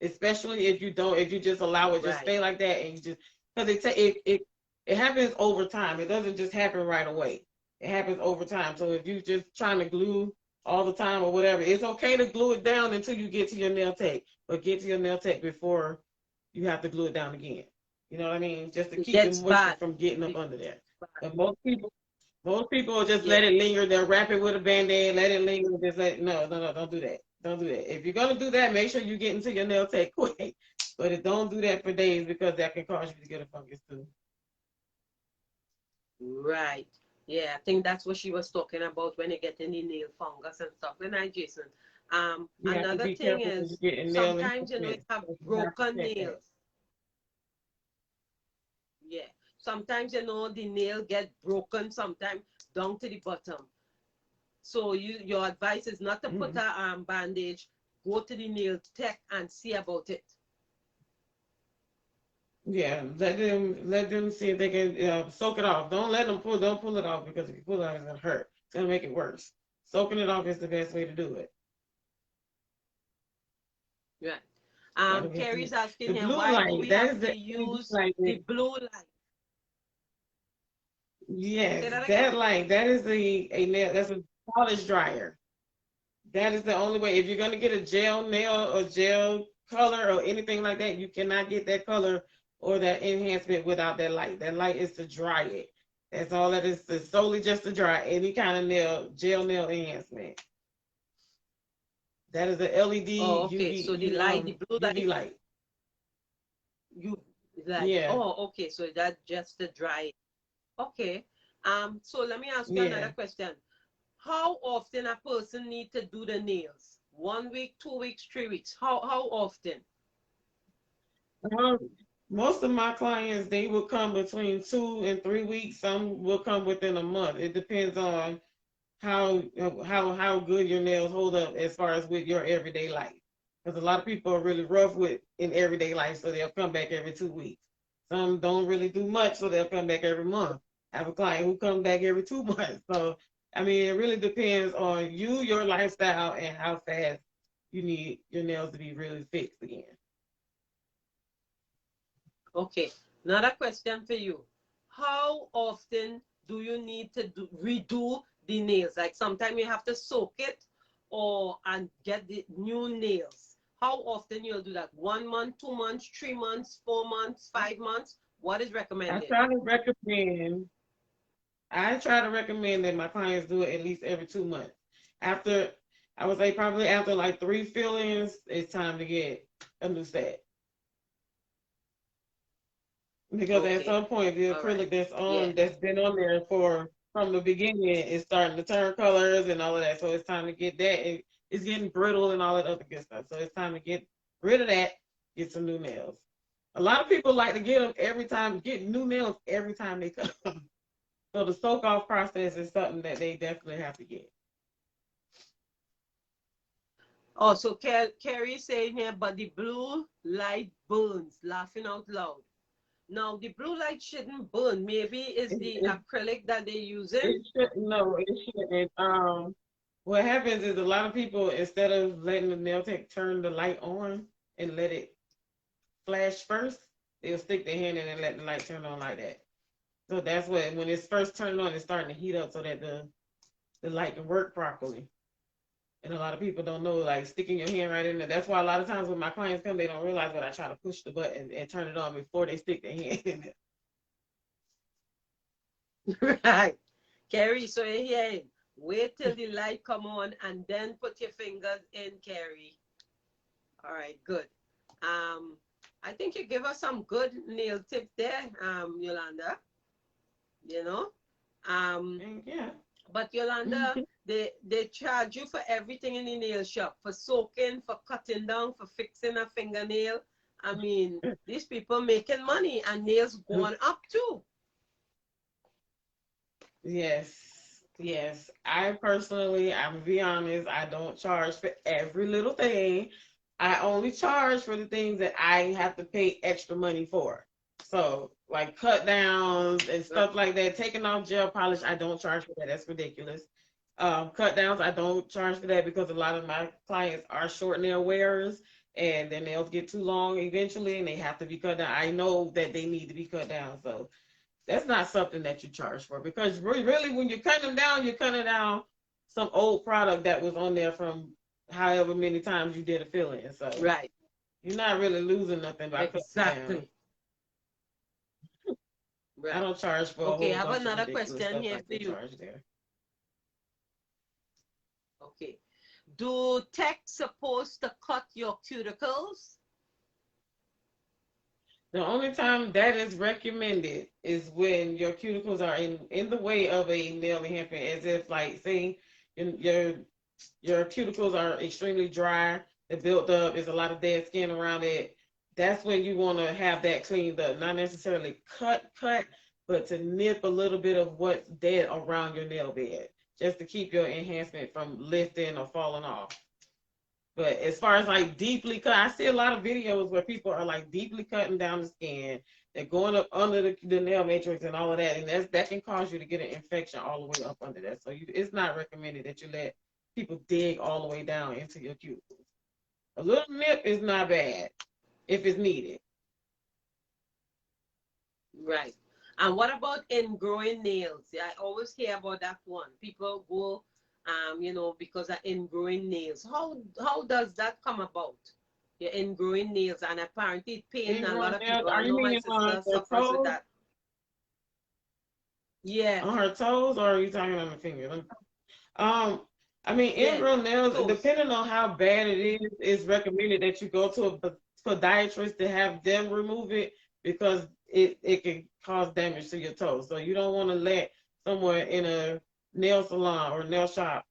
Especially if you don't, if you just allow it just Right. stay like that and you just because it happens over time. It doesn't just happen right away. It happens over time. So if you just trying to glue all the time or whatever, it's okay to glue it down until you get to your nail tech, but get to your nail tech before you have to glue it down again. You know what I mean? Just to It keep the gets moisture bad. from getting up It under there. gets bad. And most people will just let Yeah. it linger. They'll wrap it with a band-aid, let it linger, just let it, no, no, no, don't do that. Don't do that. If you're gonna do that, make sure you get into your nail tech quick. But don't do that for days because that can cause you to get a fungus too. Right. Yeah, I think that's what she was talking about when you get any nail fungus and stuff. And I, Jason. You have to Another be thing careful when is you're getting nail sometimes you enhancements. have You have to broken protect that. nails. Yeah. Sometimes the nail get broken sometimes down to the bottom. So your advice is not to put Mm-hmm. a bandage, go to the nail tech and see about it. Yeah, let them see if they can soak it off. Don't pull it off because if you pull it off, it's gonna hurt. It's gonna make it worse. Soaking it off is the best way to do it. Right. So we have to, Carrie's asking the here, blue why do light, we that have is to the LED use light. the blue light? Yes, Say that again? that light, that is a nail, that's a polish dryer. That is the only way. If you're gonna get a gel nail or gel color or anything like that, you cannot get that color or that enhancement without that light. That light is to dry it. That's all that is. It's solely just to dry any kind of gel nail enhancement. That is the LED Oh, okay. So the light, the blue UV light, light. you like, Yeah, oh, okay. So that's just the dry. Okay. So let me ask you yeah. another question. How often a person need to do the nails? 1 week, 2 weeks, 3 weeks. How often? Um, most of my clients they will come between 2 and 3 weeks. Some will come within a month. It depends on how good your nails hold up as far as with your everyday life. Because a lot of people are really rough with in everyday life, so they'll come back every 2 weeks. Some don't really do much, so they'll come back every month. I have a client who comes back every 2 months. So I mean, it really depends on you, your lifestyle, and how fast you need your nails to be really fixed again. Okay. Another question for you. How often do you need to redo the nails? Like sometimes you have to soak it, or and get the new nails? How often you'll do that? 1 month, 2 months, 3 months, 4 months, 5 months? What is I recommended? try to recommend I try to recommend that my clients do it at least every 2 months. After, I would say probably after like 3 fillings, it's time to get a new set. Because at Okay. some point, the All right. acrylic that's Yeah. on, that's been on there for from the beginning, is starting to turn colors and all of that. So it's time to get that. It's getting brittle and all that other good stuff. So it's time to get rid of that, get some new nails. A lot of people like to get them every time, get new nails every time they come. So the soak off process is something that they definitely have to get. Oh, so Carrie is saying here, but the blue light burns, laughing out loud. Now, the blue light shouldn't burn. Maybe it's It, the it, acrylic that they're using. it shouldn't. No, it shouldn't. What happens is a lot of people, instead of letting the nail tech turn the light on and let it flash first, they'll stick their hand in and let the light turn on like that. So that's what, when it's first turned on, it's starting to heat up so that the light can work properly. And a lot of people don't know, like sticking your hand right in there. That's why a lot of times when my clients come, they don't realize that I try to push the button and turn it on before they stick their hand in there. Right. Carrie, so you're hearing. Wait till the light come on and then put your fingers in, Carrie. All right, good. Um, I think you give us some good nail tips there, Yolanda. You know? Um, And yeah. but Yolanda, they charge you for everything in the nail shop, for soaking, for cutting down, for fixing a fingernail. I mean, these people making money and nails going up too. Yes, yes. I personally, I'm gonna be honest, I don't charge for every little thing. I only charge for the things that I have to pay extra money for. So, like cut downs and stuff like that, taking off gel polish, I don't charge for that. That's ridiculous. Cut downs, I don't charge for that because a lot of my clients are short nail wearers and their nails get too long eventually and they have to be cut down. I know that they need to be cut down. So, that's not something that you charge for because really, when you're cutting them down, you're cutting down some old product that was on there from however many times you did a fill in. So Right. you're not really losing nothing by cutting down. Exactly. I Right. don't charge for a Okay, whole I have bunch of another ridiculous question stuff here like for they you. charge there. Okay. Do tech supposed to cut your cuticles? The only time that is recommended is when your cuticles are in the way of a nail enhancement, as if like say your your cuticles are extremely dry, they're built up, there's a lot of dead skin around it. That's when you want to have that cleaned up, not necessarily cut, but to nip a little bit of what's dead around your nail bed, just to keep your enhancement from lifting or falling off. But as far as like deeply cut, I see a lot of videos where people are like deeply cutting down the skin. They're going up under the nail matrix and all of that, and that can cause you to get an infection all the way up under that. So it's not recommended that you let people dig all the way down into your cuticles. A little nip is not bad if it's needed. Right. And what about ingrowing nails? Yeah, I always hear about that one. People go, because of ingrowing nails. How does that come about? Your ingrowing nails, and apparently it pain a lot Ingrown of nails? people. I Are you know my meaning on sister her suffers with toes? that. Yeah, On her toes, or are you talking on the fingers? Um, I mean, yeah, ingrown nails, toes. depending on how bad it is, it's recommended that you go to a podiatrist to have them remove it because it can cause damage to your toes. So you don't want to let someone in a nail salon or nail shop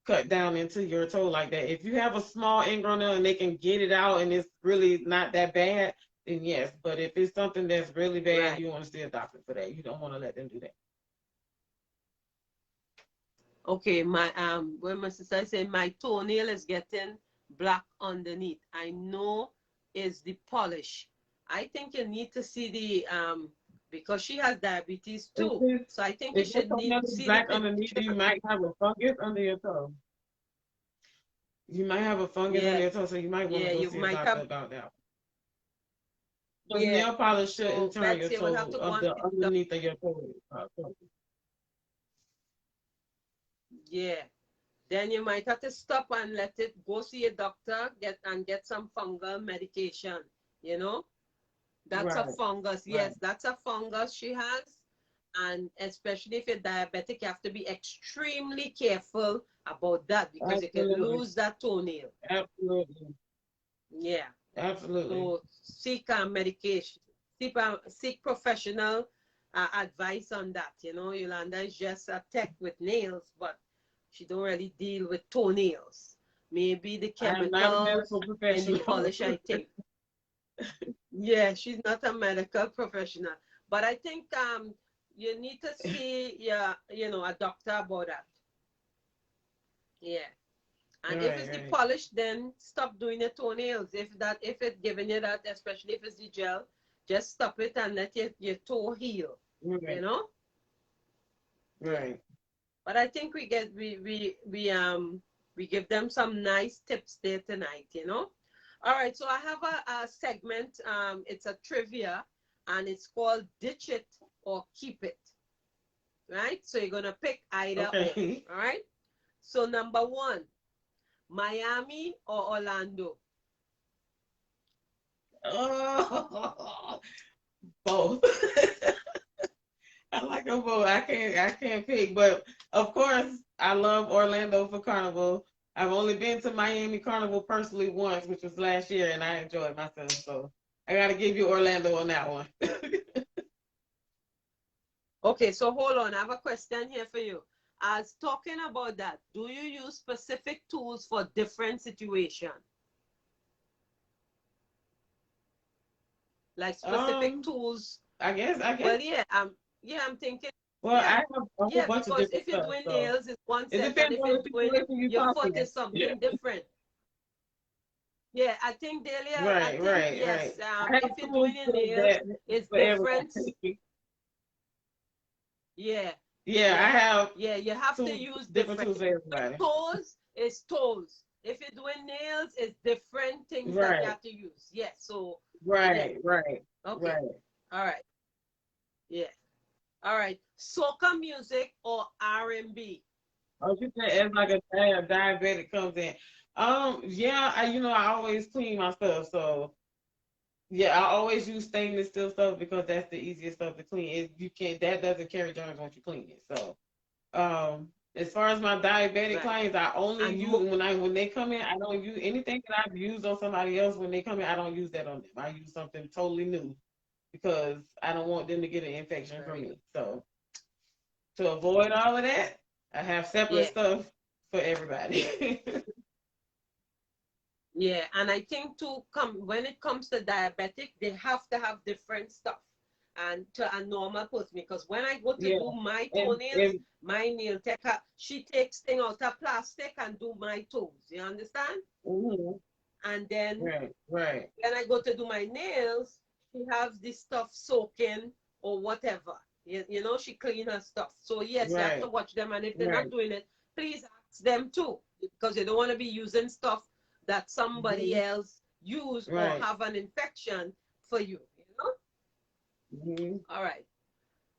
cut down into your toe like that. If you have a small ingrown nail and they can get it out and it's really not that bad, then yes. But if it's something that's really bad, Right. you want to see a doctor for that. You don't want to let them do that. Okay, when my sister said my toenail is getting black underneath. I know is the polish. I think you need to see the because she has diabetes If too. it's So I think you if your should need toenail is see the black underneath, picture. you might have a fungus under your toe. You might have a fungus under Yeah, your toe, so you might want to yeah, go you see a might doctor have. about that. Because Yeah. nail polish shouldn't So turn your Betsy will have toe to go of and the see the underneath of your toe. yeah. then you might have to stop and let it go see a doctor, get some fungal medication. You know, that's a Right, fungus. right. Yes, that's a fungus she has. And especially if you're diabetic, you have to be extremely careful about that because you could Absolutely. lose that toenail. Absolutely. Yeah. Absolutely. So seek medication, seek professional advice on that. You know, Yolanda is just a tech with nails, but she don't really deal with toenails. Maybe the I am not a chemicals medical in the professional. polish, I think. Yeah, she's not a medical professional, but I think you need to see a doctor about that. Yeah. And if Right, it's the right. polish, then stop doing your toenails. If it's giving you that, especially if it's the gel, just stop it and let your toe heal. You Right, know? Yeah. right. But I think we give them some nice tips there tonight, you know? All right, so I have a segment, it's a trivia, and it's called Ditch It or Keep It. Right? So you're gonna pick either or. Okay. All right. So number one, Miami or Orlando? Oh, both. I like them both. I can't pick, but of course I love Orlando for Carnival. I've only been to Miami Carnival personally once, which was last year, and I enjoyed myself. So I got to give you Orlando on that one. Okay, so hold on. I have a question here for you. As talking about that, do you use specific tools for different situation? Like specific um, tools? I guess. Well, yeah, I'm thinking, Well, I yeah, have a whole yeah, bunch of because different if you're stuff, doing so nails, it's one it set, and depends if on you're the doing situation you're your talking foot, in. is Yeah. something different. Yeah, I think Delia, I Right, think right, right. yes. I have If you're tools doing your for nails, that it's for different. everybody. Yeah, Yeah, I yeah, have yeah. You have to tools, use different different. tools for Doing everybody. toes is toes. If you're doing nails, it's different things that you Right, have to use. Yeah. So yeah. right, right, Okay. right. All right. Yeah. All right. Soca music or R&B? Oh, you said as like a diabetic comes in. Yeah, I always clean my stuff, so yeah, I always use stainless steel stuff because that's the easiest stuff to clean. That doesn't carry germs once you clean it. So, as far as my diabetic Right. clients, I only And use when they come in. I don't use anything that I've used on somebody else when they come in. I don't use that on them. I use something totally new because I don't want them to get an infection from very good. me. So to avoid all of that, I have separate Yeah. stuff for everybody. Yeah, and I think to come when it comes to diabetic, they have to have different stuff and to a normal person because when I go to Yeah, do my toenails, and my nail taker, she takes thing out of plastic and do my toes. You understand? mhm, And then right, right, when I go to do my nails, she has this stuff soaking or whatever. You know, she clean her stuff. So yes, you have to right, watch them, and if they're not right, doing it, please ask them too, because you don't want to be using stuff that somebody mhm, else use or right. have an infection for you. You know. Mhm. All right,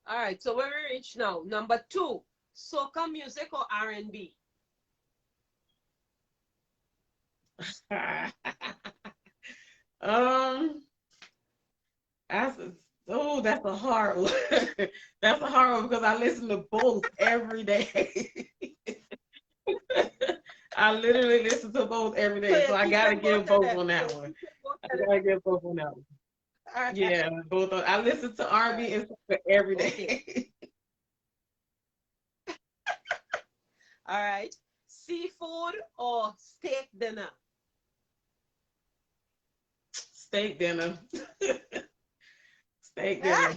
all right. So where we reach now? Number two, soca music or R&B? um, that's that's a hard one. That's a hard one because I listen to both every day. I literally listen to both every So day, you so I keep gotta them both give of both them. on So that you one. keep them both I of them. gotta give both on that one. All right, Yeah, both. I listen to all R&B right. and stuff every Okay. day. All right. Seafood or steak dinner? Steak dinner. Steak dinner.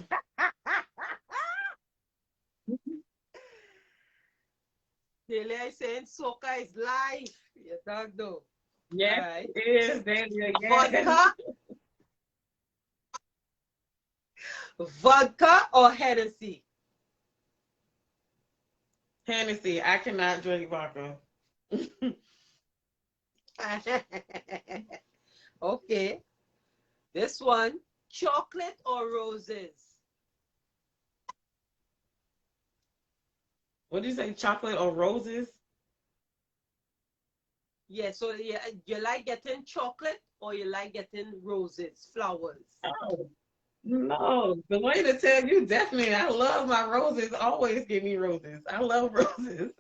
Celia is saying soca is life. You talk though. All Yes, right. it is, Daniel. Yes. Vodka, vodka or Hennessy? Hennessy. I cannot drink vodka. Okay. This one, chocolate or roses? What do you say? Chocolate or roses? Yeah, so yeah, you like getting chocolate or you like getting roses, flowers? Oh, no, the way to tell you definitely, I love my roses. Always give me roses. I love roses.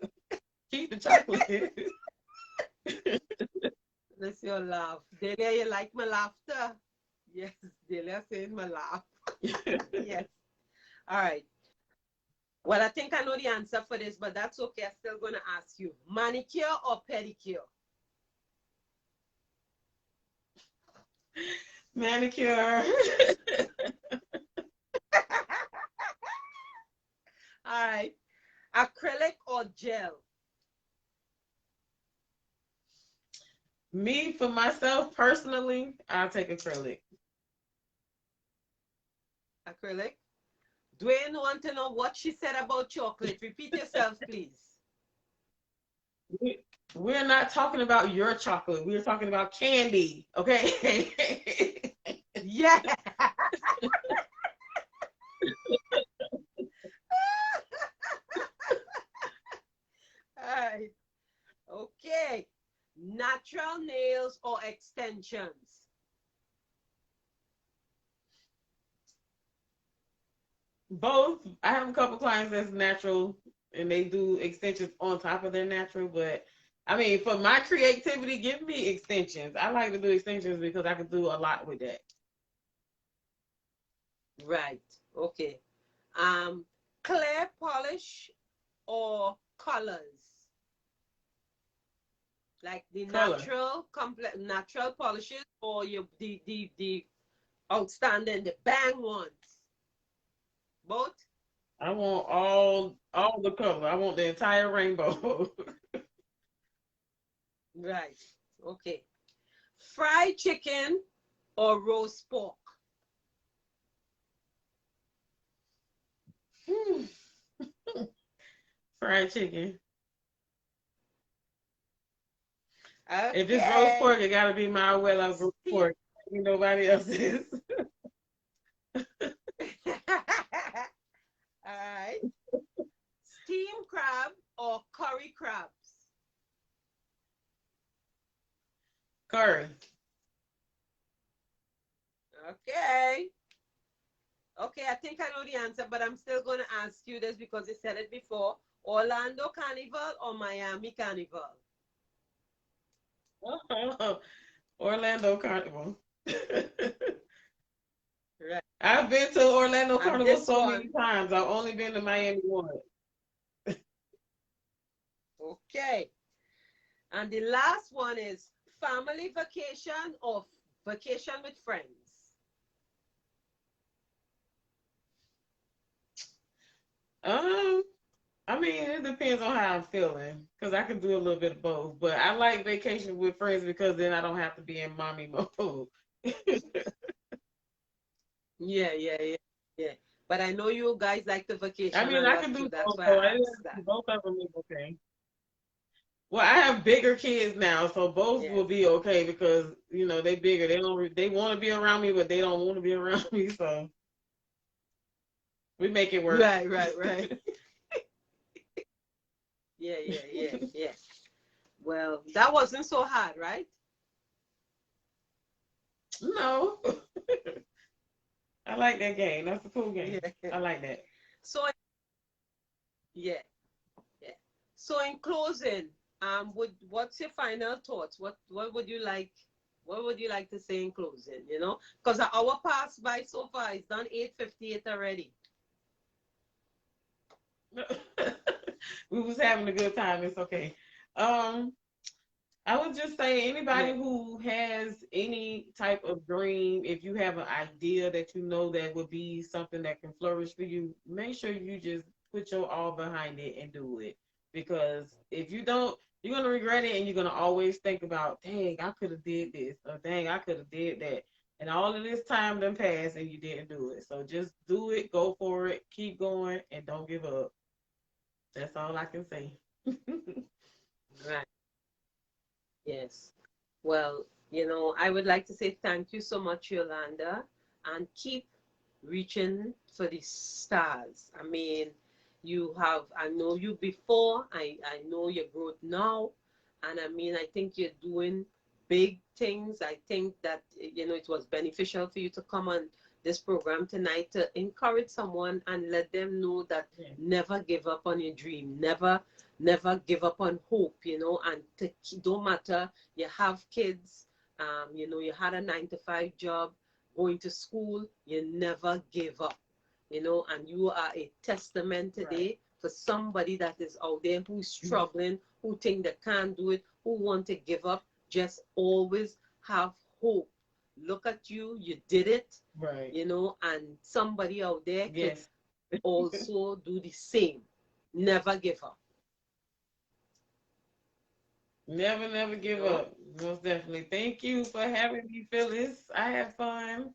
Keep the chocolate. That's your laugh. Delia, you like my laughter? Yes, Delia saying my laugh. Yes. All right. Well, I think I know the answer for this, but that's okay. I'm still going to ask you. Manicure or pedicure? Manicure. All right. Acrylic or gel? Me, for myself, personally, I'll take acrylic. Acrylic. Dwayne want to know what she said about chocolate. Repeat yourself, please. We- We're not talking about your chocolate. We're talking about candy, okay? Yeah. All right. Okay. Natural nails or extensions? Both. I have a couple clients that's natural and they do extensions on top of their natural, but I mean, for my creativity, give me extensions. I like to do extensions because I can do a lot with that. Right. Okay. Um, clear polish or colors? Like the Color. natural, complex, natural polishes or the outstanding, the bang ones? Both? I want all the color. I want the entire rainbow. Right. Okay. Fried chicken or roast pork? Fried chicken. If it's roast Okay. pork, it gotta be my well of roast pork. Ain't nobody else's. All right. Steam crab or curry crabs? Curry. Okay. Okay, I think I know the answer, but I'm still going to ask you this because you said it before. Orlando Carnival or Miami Carnival? Orlando Carnival. Right. I've been to Orlando And Carnival this so many one, times. I've only been to Miami once. okay. And the last one is family vacation or vacation with friends? Um, I mean, it depends on how I'm feeling because I can do a little bit of both. But I like vacation with friends because then I don't have to be in mommy mode. Yeah, yeah, yeah, yeah. But I know you guys like the I vacation a mean, I lot can too. do That's both why though. I asked that. Both of them is okay. Well, I have bigger kids now, so both will Yes. be okay because they bigger. They want to be around me, but they don't want to be around me. So we make it work. Right, right, right. Yeah, yeah, yeah, yeah. Well, that wasn't so hard, right? No, I like that game. That's a cool game. Yeah. I like that. So yeah, yeah. So in closing, what's your final thoughts? What would you like? What would you like to say in closing? Because the hour passed by so far. It's done 8:58 already. We was having a good time. It's okay. Um, I would just say Yeah. anybody who has any type of dream, if you have an idea that you know that would be something that can flourish for you, make sure you just put your all behind it and do it. Because if you don't, you're gonna regret it and you're gonna always think about, dang, I could have did this, or dang, I could have did that. And all of this time done passed and you didn't do it. So just do it, go for it, keep going, and don't give up. That's all I can say. Right. Yes. Well, I would like to say thank you so much, Yolanda, and keep reaching for the stars. I mean, I know you before, I know your growth now, And I mean, I think you're doing big things. I think that, you know, it was beneficial for you to come on this program tonight to encourage someone and let them know that Yeah. never give up on your dream. Never give up on hope, you know, and don't matter, you have kids, you know, you had a 9 to 5 job, going to school, you never give up, you know, and you are a testament today Right. for somebody that is out there who's struggling, who think they can't do it, who want to give up. Just always have hope. Look at you, you did it, Right. you know, and somebody out there could Yes. also do the same. Never give up, Never, never you give know. up. Most definitely. Thank you for having me, Phyllis. I had fun.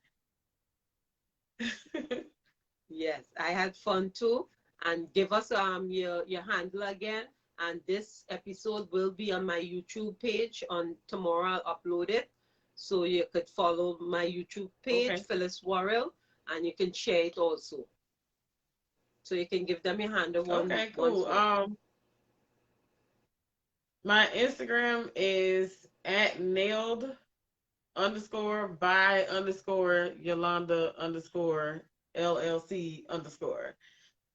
Yes, I had fun too. And give us your handle again. And this episode will be on my YouTube page on tomorrow. I'll upload it. So you could follow my YouTube page, Okay. Phyllis Worrell, and you can share it also. So you can give them your handle Okay, once cool. more. My Instagram is at nailed underscore by underscore Yolanda underscore LLC underscore.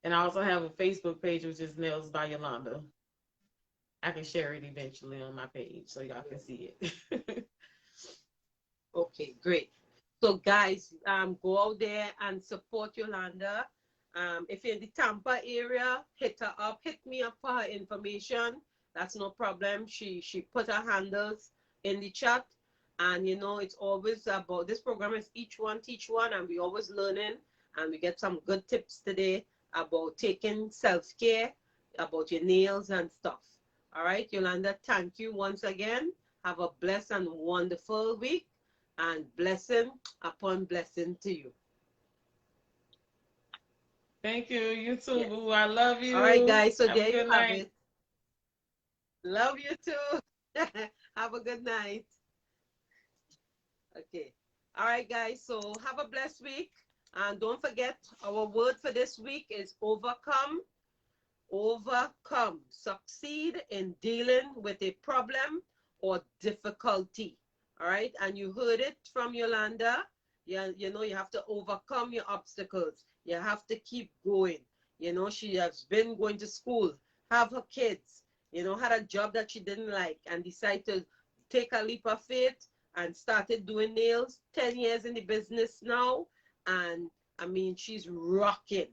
And I also have a Facebook page, which is Nails by Yolanda. I can share it eventually on my page so y'all can see it. Okay, great. So guys, go out there and support Yolanda. If you're in the Tampa area, hit her up, hit me up for her information. That's no problem. She put her handles in the chat. And you know, it's always about this program is each one teach one, and we always learning and we get some good tips today about taking self-care, about your nails and stuff. All right, Yolanda, thank you once again. Have a blessed and wonderful week and blessing upon blessing to you. Thank you. You too, Yes. boo. I love All right, you. guys. So Have a there you good have night. it. Love you too. Have a good night. Okay. All right, guys. So have a blessed week. And don't forget, our word for this week is overcome. Overcome. Succeed in dealing with a problem or difficulty. All right. And you heard it from Yolanda. You know, you have to overcome your obstacles. You have to keep going. You know, she has been going to school, have her kids, you know, had a job that she didn't like and decided to take a leap of faith and started doing nails. 10 years in the business now. And I mean, she's rocking,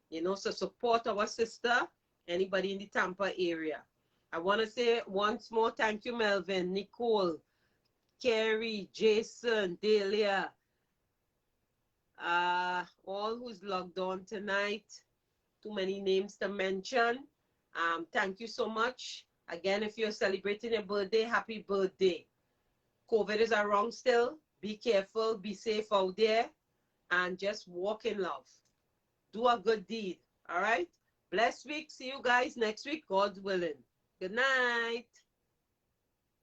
you know, so support our sister, anybody in the Tampa area. I want to say once more, thank you, Melvin, Nicole, Carrie, Jason, Delia, all who's logged on tonight. Too many names to mention. Thank you so much. Again, if you're celebrating your birthday, happy birthday. COVID is around still. Be careful, be safe out there, and just walk in love. Do a good deed. All right? Blessed week. See you guys next week, God willing. Good night.